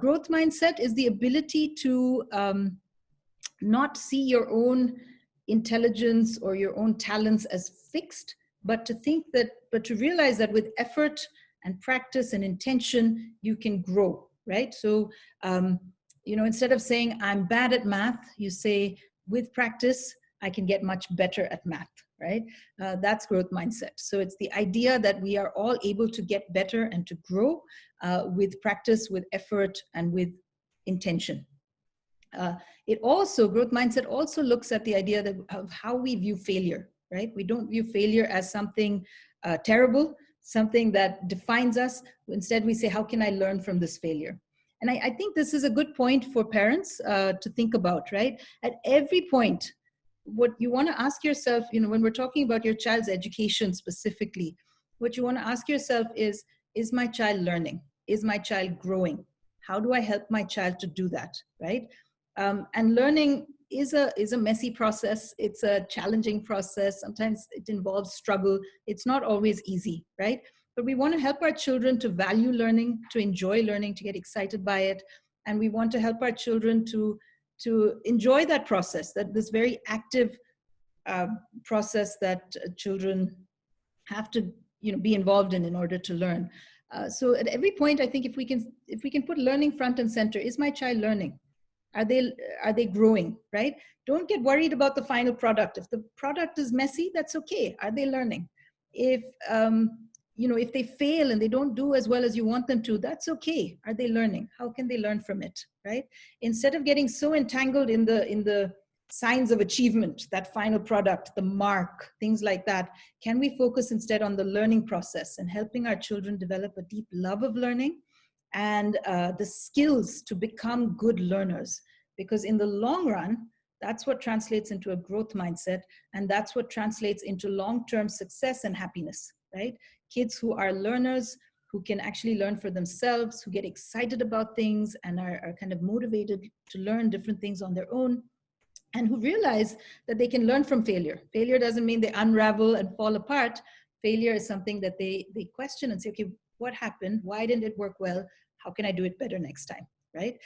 growth mindset is the ability to not see your own intelligence or your own talents as fixed, but to realize that with effort and practice and intention, you can grow, right? So, instead of saying I'm bad at math, you say with practice, I can get much better at math, right? That's growth mindset. So it's the idea that we are all able to get better and to grow with practice, with effort, and with intention. Growth mindset also looks at the idea of how we view failure, right? We don't view failure as something terrible, something that defines us. Instead, we say, how can I learn from this failure? And I think this is a good point for parents to think about, right? At every point, what you want to ask yourself, when we're talking about your child's education specifically, what you want to ask yourself is my child learning? Is my child growing? How do I help my child to do that, right? And learning is a messy process. It's a challenging process. Sometimes it involves struggle. It's not always easy, right? But we want to help our children to value learning, to enjoy learning, to get excited by it. And we want to help our children to enjoy that process, that this very active process that children have to be involved in order to learn. So at every point, I think if we can put learning front and center, is my child learning? Are they growing, right? Don't get worried about the final product. If the product is messy, that's okay. Are they learning? If if they fail and they don't do as well as you want them to, that's okay. Are they learning? How can they learn from it, right? Instead of getting so entangled in the signs of achievement, that final product, the mark, things like that, can we focus instead on the learning process and helping our children develop a deep love of learning and the skills to become good learners? Because in the long run, that's what translates into a growth mindset, and that's what translates into long-term success and happiness, right? Kids who are learners, who can actually learn for themselves, who get excited about things and are kind of motivated to learn different things on their own, and who realize that they can learn from failure. Failure doesn't mean they unravel and fall apart. Failure is something that they question and say, okay, what happened? Why didn't it work well? How can I do it better next time, right?